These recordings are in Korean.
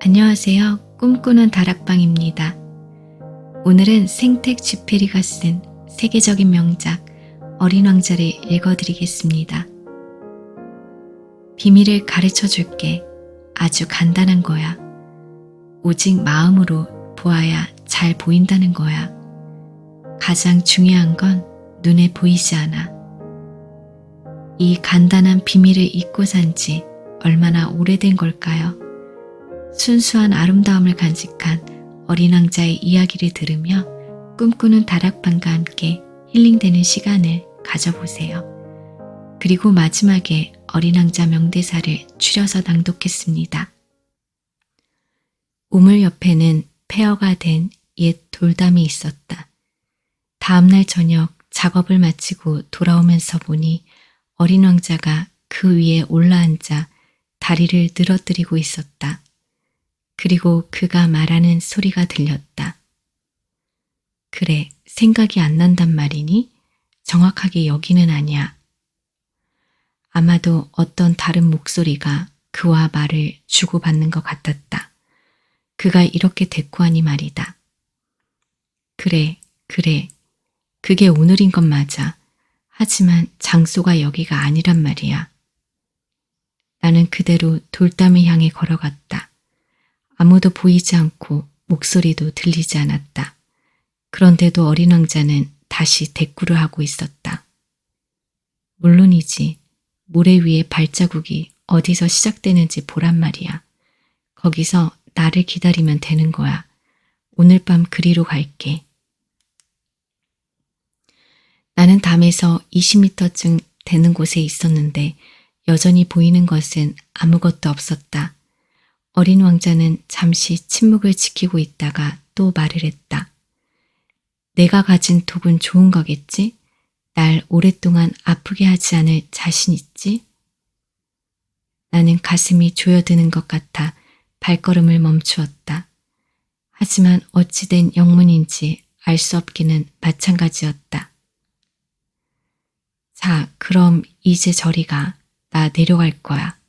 안녕하세요. 꿈꾸는 다락방입니다. 오늘은 생텍쥐페리가 쓴 세계적인 명작 어린 왕자를 읽어드리겠습니다. 비밀을 가르쳐 줄게. 아주 간단한 거야. 오직 마음으로 보아야 잘 보인다는 거야. 가장 중요한 건 눈에 보이지 않아. 이 간단한 비밀을 잊고 산 지 얼마나 오래된 걸까요? 순수한 아름다움을 간직한 어린 왕자의 이야기를 들으며 꿈꾸는 다락방과 함께 힐링되는 시간을 가져보세요. 그리고 마지막에 어린 왕자 명대사를 추려서 낭독했습니다. 우물 옆에는 폐허가 된 옛 돌담이 있었다. 다음날 저녁 작업을 마치고 돌아오면서 보니 어린 왕자가 그 위에 올라앉아 다리를 늘어뜨리고 있었다. 그리고 그가 말하는 소리가 들렸다. 그래, 생각이 안 난단 말이니? 정확하게 여기는 아니야. 아마도 어떤 다른 목소리가 그와 말을 주고받는 것 같았다. 그가 이렇게 대꾸하니 말이다. 그래, 그게 오늘인 건 맞아. 하지만 장소가 여기가 아니란 말이야. 나는 그대로 돌담을 향해 걸어갔다. 아무도 보이지 않고 목소리도 들리지 않았다. 그런데도 어린 왕자는 다시 대꾸를 하고 있었다. 물론이지. 모래 위에 발자국이 어디서 시작되는지 보란 말이야. 거기서 나를 기다리면 되는 거야. 오늘 밤 그리로 갈게. 나는 담에서 20m쯤 되는 곳에 있었는데 여전히 보이는 것은 아무것도 없었다. 어린 왕자는 잠시 침묵을 지키고 있다가 또 말을 했다. 내가 가진 독은 좋은 거겠지? 날 오랫동안 아프게 하지 않을 자신 있지? 나는 가슴이 조여드는 것 같아 발걸음을 멈추었다. 하지만 어찌된 영문인지 알 수 없기는 마찬가지였다. 자, 그럼 이제 저리 가. 나 내려갈 거야.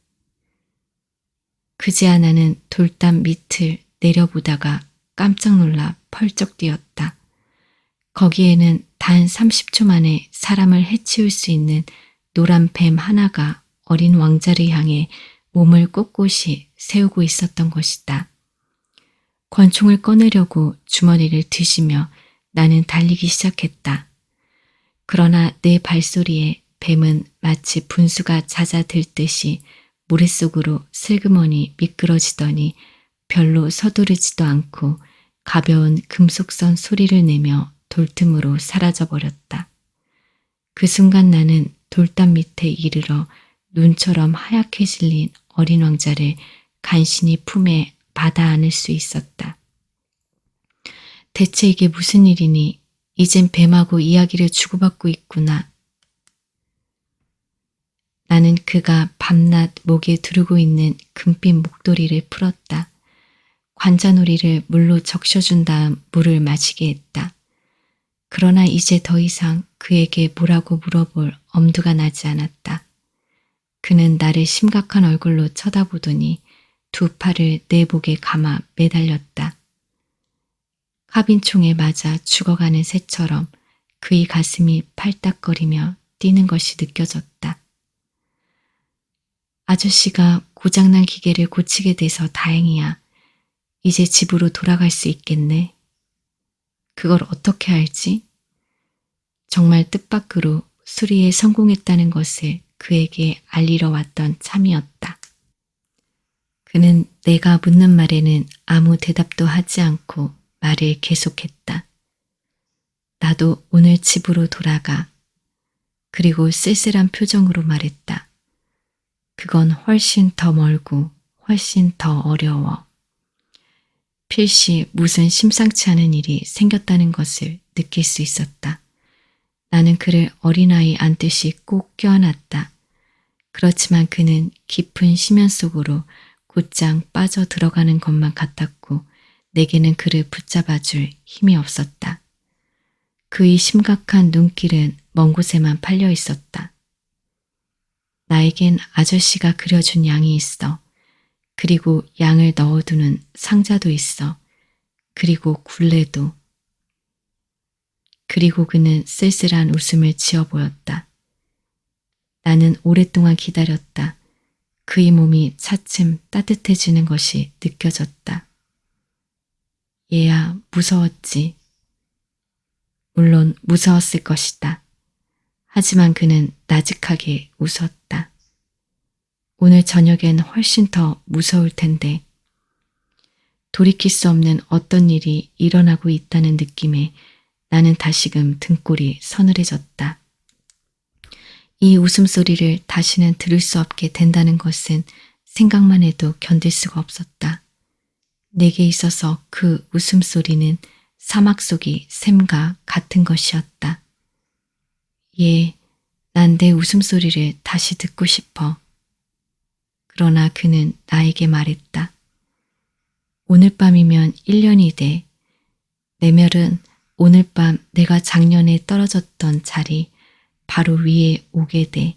그제야 나는 돌담 밑을 내려보다가 깜짝 놀라 펄쩍 뛰었다. 거기에는 단 30초 만에 사람을 해치울 수 있는 노란 뱀 하나가 어린 왕자를 향해 몸을 꼿꼿이 세우고 있었던 것이다. 권총을 꺼내려고 주머니를 뒤지며 나는 달리기 시작했다. 그러나 내 발소리에 뱀은 마치 분수가 잦아들듯이 모래속으로 슬그머니 미끄러지더니 별로 서두르지도 않고 가벼운 금속선 소리를 내며 돌틈으로 사라져버렸다. 그 순간 나는 돌담 밑에 이르러 눈처럼 하얗게 질린 어린 왕자를 간신히 품에 받아 안을 수 있었다. 대체 이게 무슨 일이니? 이젠 뱀하고 이야기를 주고받고 있구나. 나는 그가 밤낮 목에 두르고 있는 금빛 목도리를 풀었다. 관자놀이를 물로 적셔준 다음 물을 마시게 했다. 그러나 이제 더 이상 그에게 뭐라고 물어볼 엄두가 나지 않았다. 그는 나를 심각한 얼굴로 쳐다보더니 두 팔을 내 목에 감아 매달렸다. 카빈총에 맞아 죽어가는 새처럼 그의 가슴이 팔딱거리며 뛰는 것이 느껴졌다. 아저씨가 고장난 기계를 고치게 돼서 다행이야. 이제 집으로 돌아갈 수 있겠네. 그걸 어떻게 알지? 정말 뜻밖으로 수리에 성공했다는 것을 그에게 알리러 왔던 참이었다. 그는 내가 묻는 말에는 아무 대답도 하지 않고 말을 계속했다. 나도 오늘 집으로 돌아가. 그리고 쓸쓸한 표정으로 말했다. 그건 훨씬 더 멀고 훨씬 더 어려워. 필시 무슨 심상치 않은 일이 생겼다는 것을 느낄 수 있었다. 나는 그를 어린아이 안듯이 꼭 껴안았다. 그렇지만 그는 깊은 심연 속으로 곧장 빠져 들어가는 것만 같았고 내게는 그를 붙잡아줄 힘이 없었다. 그의 심각한 눈길은 먼 곳에만 팔려 있었다. 나에겐 아저씨가 그려준 양이 있어. 그리고 양을 넣어두는 상자도 있어. 그리고 굴레도. 그리고 그는 쓸쓸한 웃음을 지어 보였다. 나는 오랫동안 기다렸다. 그의 몸이 차츰 따뜻해지는 것이 느껴졌다. 얘야, 무서웠지. 물론 무서웠을 것이다. 하지만 그는 나직하게 웃었다. 오늘 저녁엔 훨씬 더 무서울 텐데. 돌이킬 수 없는 어떤 일이 일어나고 있다는 느낌에 나는 다시금 등골이 서늘해졌다. 이 웃음소리를 다시는 들을 수 없게 된다는 것은 생각만 해도 견딜 수가 없었다. 내게 있어서 그 웃음소리는 사막 속의 샘과 같은 것이었다. 난 내 웃음소리를 다시 듣고 싶어. 그러나 그는 나에게 말했다. 오늘 밤이면 1년이 돼. 내 별은 오늘 밤 내가 작년에 떨어졌던 자리 바로 위에 오게 돼.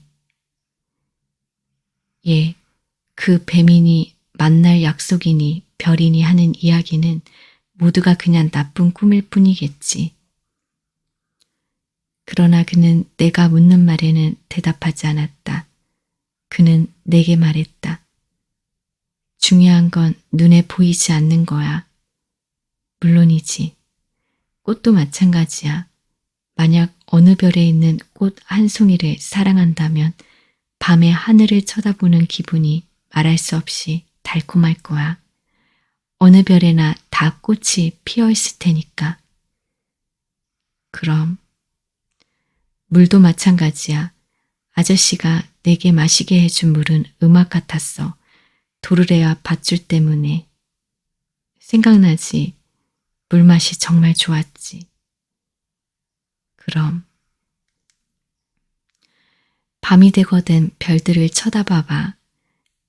그 뱀이니 만날 약속이니 별이니 하는 이야기는 모두가 그냥 나쁜 꿈일 뿐이겠지. 그러나 그는 내가 묻는 말에는 대답하지 않았다. 그는 내게 말했다. 중요한 건 눈에 보이지 않는 거야. 물론이지. 꽃도 마찬가지야. 만약 어느 별에 있는 꽃 한 송이를 사랑한다면 밤에 하늘을 쳐다보는 기분이 말할 수 없이 달콤할 거야. 어느 별에나 다 꽃이 피어 있을 테니까. 그럼 물도 마찬가지야. 아저씨가 내게 마시게 해준 물은 음악 같았어. 도르래와 밧줄 때문에. 생각나지? 물맛이 정말 좋았지. 그럼 밤이 되거든 별들을 쳐다봐봐.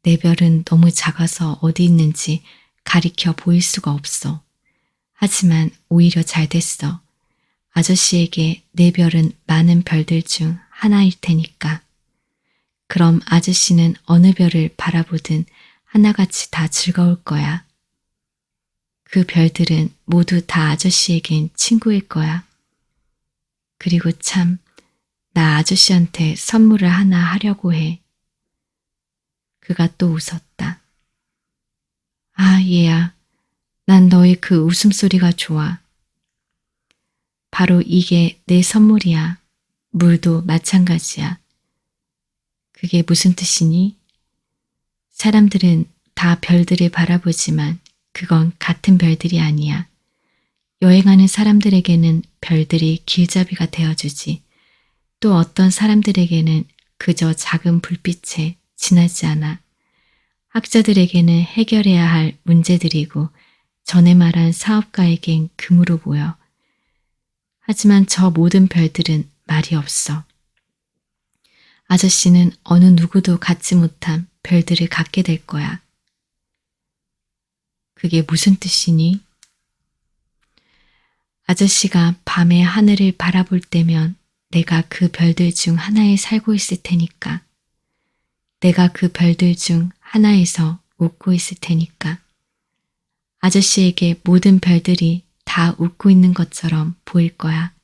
내 별은 너무 작아서 어디 있는지 가리켜 보일 수가 없어. 하지만 오히려 잘 됐어. 아저씨에게 내 별은 많은 별들 중 하나일 테니까. 그럼 아저씨는 어느 별을 바라보든 하나같이 다 즐거울 거야. 그 별들은 모두 다 아저씨에겐 친구일 거야. 그리고 참, 나 아저씨한테 선물을 하나 하려고 해. 그가 또 웃었다. 아, 얘야. 난 너의 그 웃음소리가 좋아. 바로 이게 내 선물이야. 물도 마찬가지야. 그게 무슨 뜻이니? 사람들은 다 별들을 바라보지만 그건 같은 별들이 아니야. 여행하는 사람들에게는 별들이 길잡이가 되어주지. 또 어떤 사람들에게는 그저 작은 불빛에 지나지 않아. 학자들에게는 해결해야 할 문제들이고 전에 말한 사업가에겐 금으로 보여. 하지만 저 모든 별들은 말이 없어. 아저씨는 어느 누구도 갖지 못한 별들을 갖게 될 거야. 그게 무슨 뜻이니? 아저씨가 밤에 하늘을 바라볼 때면 내가 그 별들 중 하나에 살고 있을 테니까. 내가 그 별들 중 하나에서 웃고 있을 테니까. 아저씨에게 모든 별들이 다 웃고 있는 것처럼 보일 거야.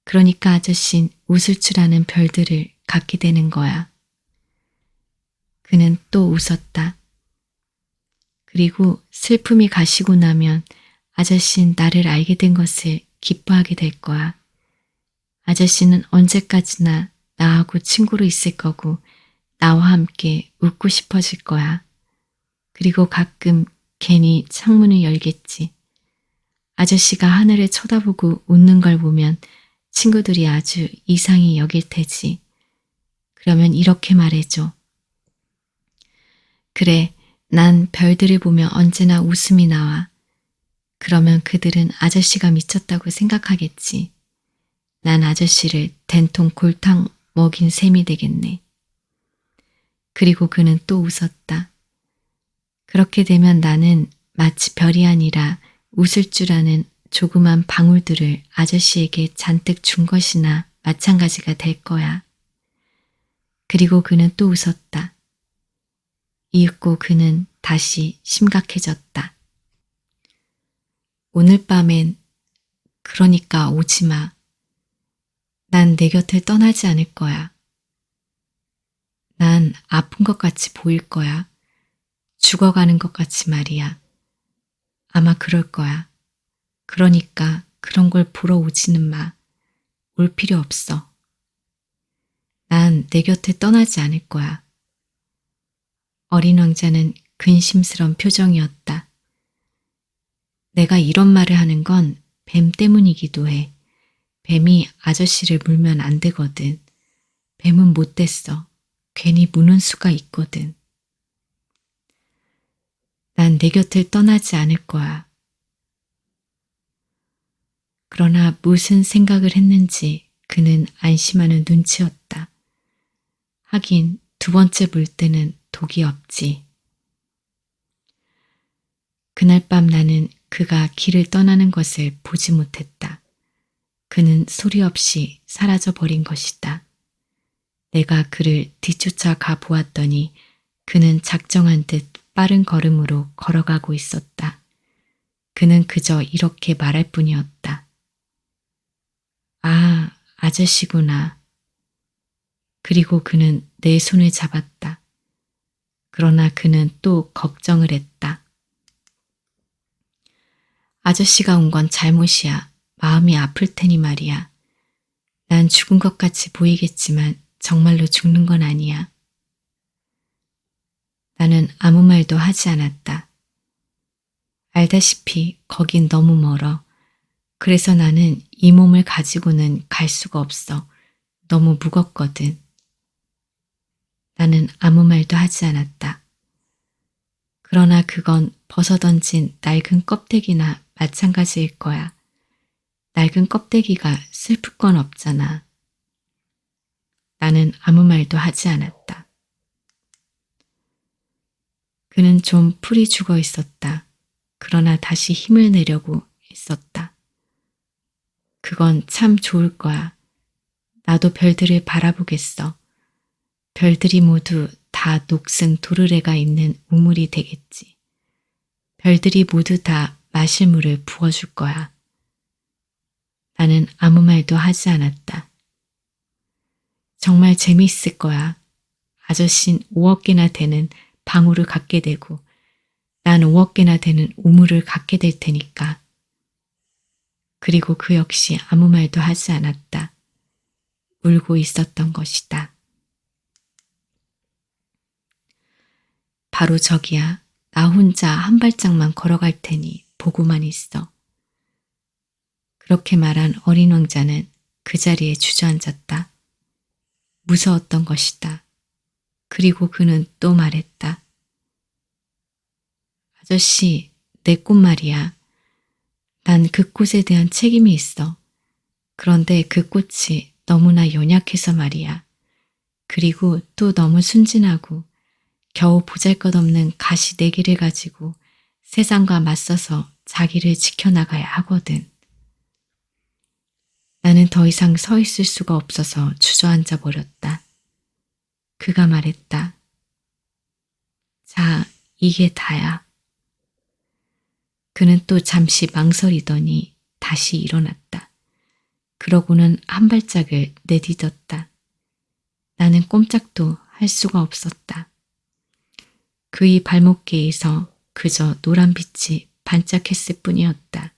그러니까 아저씨는 웃을 줄 아는 별들을 갖게 되는 거야. 그는 또 웃었다. 그리고 슬픔이 가시고 나면 아저씨는 나를 알게 된 것을 기뻐하게 될 거야. 아저씨는 언제까지나 나하고 친구로 있을 거고 나와 함께 웃고 싶어질 거야. 그리고 가끔 괜히 창문을 열겠지. 아저씨가 하늘을 쳐다보고 웃는 걸 보면 친구들이 아주 이상히 여길 테지. 그러면 이렇게 말해줘. 그래, 난 별들을 보며 언제나 웃음이 나와. 그러면 그들은 아저씨가 미쳤다고 생각하겠지. 난 아저씨를 된통 골탕 먹인 셈이 되겠네. 그리고 그는 또 웃었다. 그렇게 되면 나는 마치 별이 아니라 웃을 줄 아는 조그만 방울들을 아저씨에게 잔뜩 준 것이나 마찬가지가 될 거야. 그리고 그는 또 웃었다. 이윽고 그는 다시 심각해졌다. 오늘 밤엔 그러니까 오지 마. 난 내 곁을 떠나지 않을 거야. 난 아픈 것 같이 보일 거야. 죽어가는 것 같이 말이야. 아마 그럴 거야. 그러니까 그런 걸 보러 오지는 마. 올 필요 없어. 난 내 곁을 떠나지 않을 거야. 어린 왕자는 근심스러운 표정이었다. 내가 이런 말을 하는 건 뱀 때문이기도 해. 뱀이 아저씨를 물면 안 되거든. 뱀은 못 됐어. 괜히 무는 수가 있거든. 난 내 곁을 떠나지 않을 거야. 그러나 무슨 생각을 했는지 그는 안심하는 눈치였다. 하긴 두 번째 물 때는 독이 없지. 그날 밤 나는 그가 길을 떠나는 것을 보지 못했다. 그는 소리 없이 사라져 버린 것이다. 내가 그를 뒤쫓아 가 보았더니 그는 작정한 듯 빠른 걸음으로 걸어가고 있었다. 그는 그저 이렇게 말할 뿐이었다. 아, 아저씨구나. 그리고 그는 내 손을 잡았다. 그러나 그는 또 걱정을 했다. 아저씨가 온 건 잘못이야. 마음이 아플 테니 말이야. 난 죽은 것 같이 보이겠지만 정말로 죽는 건 아니야. 나는 아무 말도 하지 않았다. 알다시피 거긴 너무 멀어. 그래서 나는 이 몸을 가지고는 갈 수가 없어. 너무 무겁거든. 나는 아무 말도 하지 않았다. 그러나 그건 벗어던진 낡은 껍데기나 마찬가지일 거야. 낡은 껍데기가 슬플 건 없잖아. 나는 아무 말도 하지 않았다. 그는 좀 풀이 죽어 있었다. 그러나 다시 힘을 내려고 했었다. 그건 참 좋을 거야. 나도 별들을 바라보겠어. 별들이 모두 다 녹슨 도르래가 있는 우물이 되겠지. 별들이 모두 다 마실 물을 부어줄 거야. 나는 아무 말도 하지 않았다. 정말 재미있을 거야. 아저씨는 5억 개나 되는 방울을 갖게 되고 난 5억 개나 되는 우물을 갖게 될 테니까. 그리고 그 역시 아무 말도 하지 않았다. 울고 있었던 것이다. 바로 저기야. 나 혼자 한 발짝만 걸어갈 테니 보고만 있어. 그렇게 말한 어린 왕자는 그 자리에 주저앉았다. 무서웠던 것이다. 그리고 그는 또 말했다. 아저씨, 내 꽃 말이야. 난 그 꽃에 대한 책임이 있어. 그런데 그 꽃이 너무나 연약해서 말이야. 그리고 또 너무 순진하고 겨우 보잘것없는 가시 4개를 가지고 세상과 맞서서 자기를 지켜나가야 하거든. 나는 더 이상 서 있을 수가 없어서 주저앉아 버렸다. 그가 말했다. 자, 이게 다야. 그는 또 잠시 망설이더니 다시 일어났다. 그러고는 한 발짝을 내딛었다. 나는 꼼짝도 할 수가 없었다. 그의 발목계에서 그저 노란 빛이 반짝했을 뿐이었다.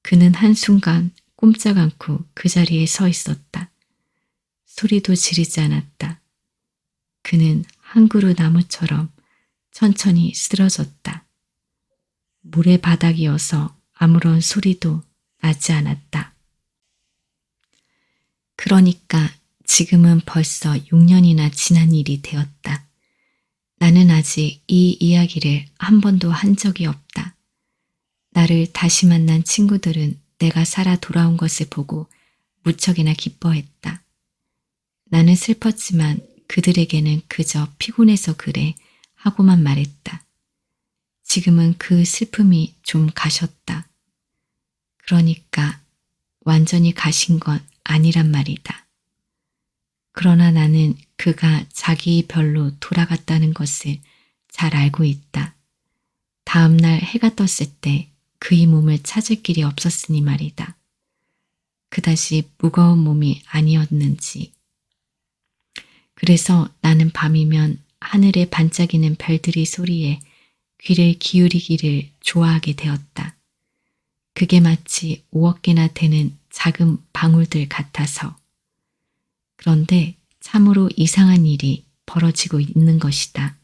그는 한순간 꼼짝 않고 그 자리에 서 있었다. 소리도 지르지 않았다. 그는 한 그루 나무처럼 천천히 쓰러졌다. 모래바닥이어서 아무런 소리도 나지 않았다. 그러니까 지금은 벌써 6년이나 지난 일이 되었다. 나는 아직 이 이야기를 한 번도 한 적이 없다. 나를 다시 만난 친구들은 내가 살아 돌아온 것을 보고 무척이나 기뻐했다. 나는 슬펐지만 그들에게는 그저 피곤해서 그래 하고만 말했다. 지금은 그 슬픔이 좀 가셨다. 그러니까 완전히 가신 건 아니란 말이다. 그러나 나는 그가 자기 별로 돌아갔다는 것을 잘 알고 있다. 다음 날 해가 떴을 때 그의 몸을 찾을 길이 없었으니 말이다. 그다지 무거운 몸이 아니었는지. 그래서 나는 밤이면 하늘에 반짝이는 별들의 소리에 귀를 기울이기를 좋아하게 되었다. 그게 마치 5억 개나 되는 작은 방울들 같아서. 그런데 참으로 이상한 일이 벌어지고 있는 것이다.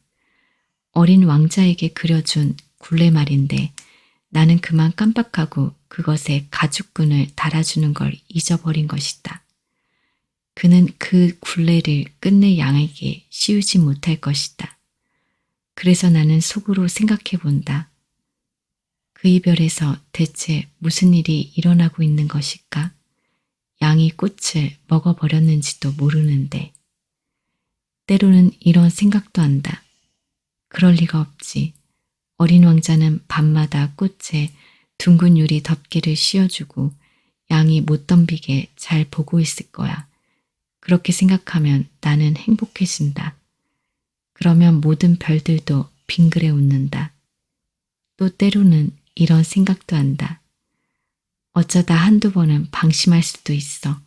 어린 왕자에게 그려준 굴레 말인데 나는 그만 깜빡하고 그것에 가죽끈을 달아주는 걸 잊어버린 것이다. 그는 그 굴레를 끝내 양에게 씌우지 못할 것이다. 그래서 나는 속으로 생각해 본다. 그 이별에서 대체 무슨 일이 일어나고 있는 것일까? 양이 꽃을 먹어버렸는지도 모르는데. 때로는 이런 생각도 한다. 그럴 리가 없지. 어린 왕자는 밤마다 꽃에 둥근 유리 덮개를 씌워주고 양이 못 덤비게 잘 보고 있을 거야. 그렇게 생각하면 나는 행복해진다. 그러면 모든 별들도 빙그레 웃는다. 또 때로는 이런 생각도 한다. 어쩌다 한두 번은 방심할 수도 있어.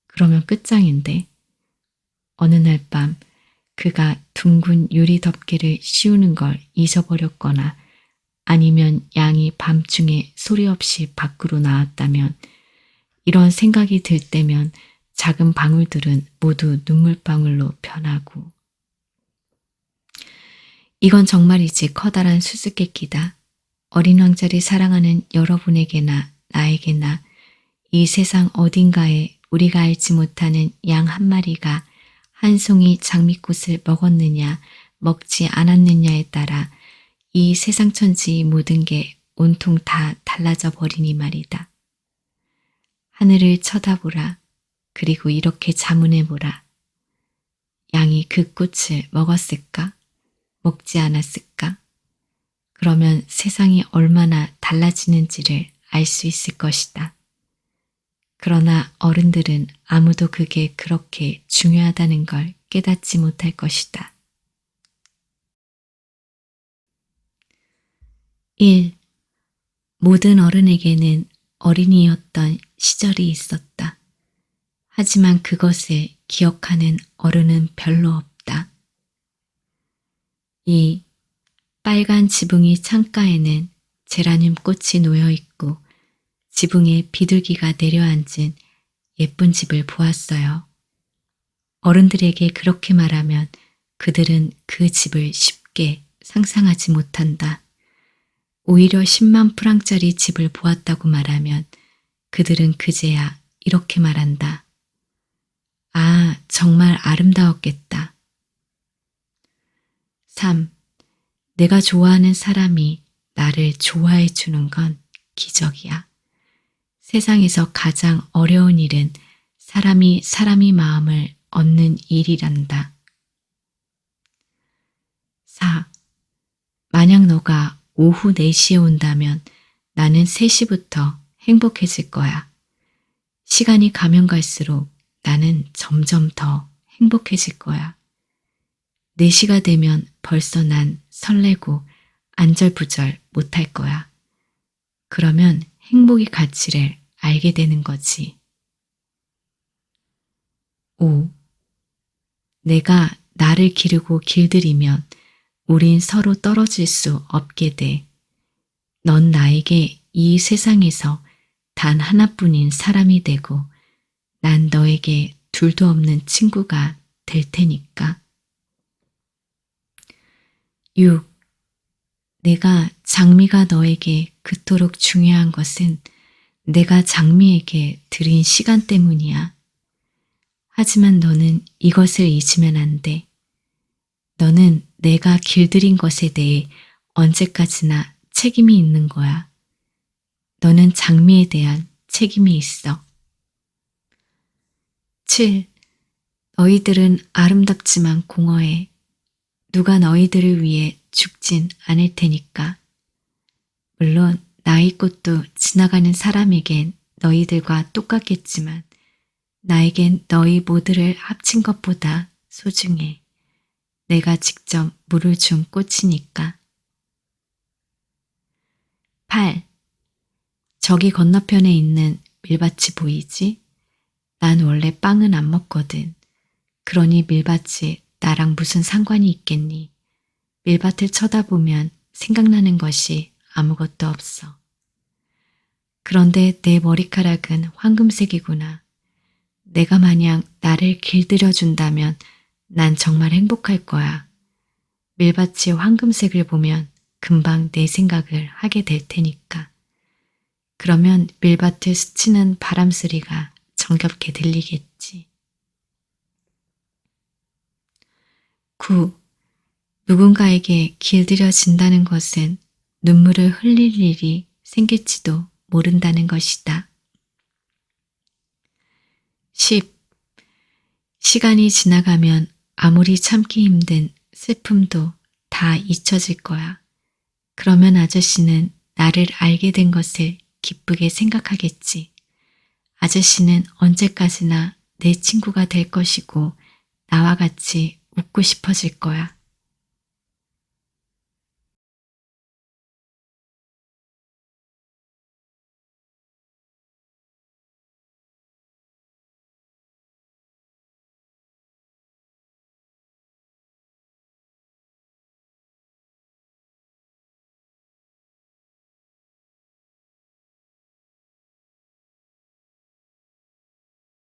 그러면 끝장인데. 어느 날 밤 그가 둥근 유리 덮개를 씌우는 걸 잊어버렸거나 아니면 양이 밤중에 소리 없이 밖으로 나왔다면 이런 생각이 들 때면 작은 방울들은 모두 눈물방울로 변하고. 이건 정말이지 커다란 수수께끼다. 어린 왕자를 사랑하는 여러분에게나 나에게나 이 세상 어딘가에 우리가 알지 못하는 양 한 마리가 한 송이 장미꽃을 먹었느냐 먹지 않았느냐에 따라 이 세상 천지 모든 게 온통 다 달라져 버리니 말이다. 하늘을 쳐다보라. 그리고 이렇게 자문해보라. 양이 그 꽃을 먹었을까? 먹지 않았을까? 그러면 세상이 얼마나 달라지는지를 알 수 있을 것이다. 그러나 어른들은 아무도 그게 그렇게 중요하다는 걸 깨닫지 못할 것이다. 1. 모든 어른에게는 어린이였던 시절이 있었다. 하지만 그것을 기억하는 어른은 별로 없다. 2. 빨간 지붕이 창가에는 제라늄 꽃이 놓여 있고 지붕에 비둘기가 내려앉은 예쁜 집을 보았어요. 어른들에게 그렇게 말하면 그들은 그 집을 쉽게 상상하지 못한다. 오히려 10만 프랑짜리 집을 보았다고 말하면 그들은 그제야 이렇게 말한다. 아, 정말 아름다웠겠다. 3. 내가 좋아하는 사람이 나를 좋아해 주는 건 기적이야. 세상에서 가장 어려운 일은 사람이 마음을 얻는 일이란다. 4. 만약 너가 오후 4시에 온다면 나는 3시부터 행복해질 거야. 시간이 가면 갈수록 나는 점점 더 행복해질 거야. 4시가 되면 벌써 난 설레고 안절부절 못할 거야. 그러면 행복의 가치를 알게 되는 거지. 5. 내가 나를 기르고 길들이면 우린 서로 떨어질 수 없게 돼. 넌 나에게 이 세상에서 단 하나뿐인 사람이 되고 난 너에게 둘도 없는 친구가 될 테니까. 6. 내가 장미가 너에게 그토록 중요한 것은 내가 장미에게 들인 시간 때문이야. 하지만 너는 이것을 잊으면 안 돼. 너는 내가 길들인 것에 대해 언제까지나 책임이 있는 거야. 너는 장미에 대한 책임이 있어. 7. 너희들은 아름답지만 공허해. 누가 너희들을 위해 죽진 않을 테니까. 물론 나이꽃도 지나가는 사람에겐 너희들과 똑같겠지만 나에겐 너희 모두를 합친 것보다 소중해. 내가 직접 물을 준 꽃이니까. 8. 저기 건너편에 있는 밀밭이 보이지? 난 원래 빵은 안 먹거든. 그러니 밀밭이 나랑 무슨 상관이 있겠니? 밀밭을 쳐다보면 생각나는 것이 아무것도 없어. 그런데 내 머리카락은 황금색이구나. 내가 만약 나를 길들여 준다면 난 정말 행복할 거야. 밀밭이 황금색을 보면 금방 내 생각을 하게 될 테니까. 그러면 밀밭을 스치는 바람 소리가 정겹게 들리겠지. 9. 누군가에게 길들여진다는 것은 눈물을 흘릴 일이 생길지도 모른다는 것이다. 10. 시간이 지나가면 아무리 참기 힘든 슬픔도 다 잊혀질 거야. 그러면 아저씨는 나를 알게 된 것을 기쁘게 생각하겠지. 아저씨는 언제까지나 내 친구가 될 것이고 나와 같이 웃고 싶어질 거야.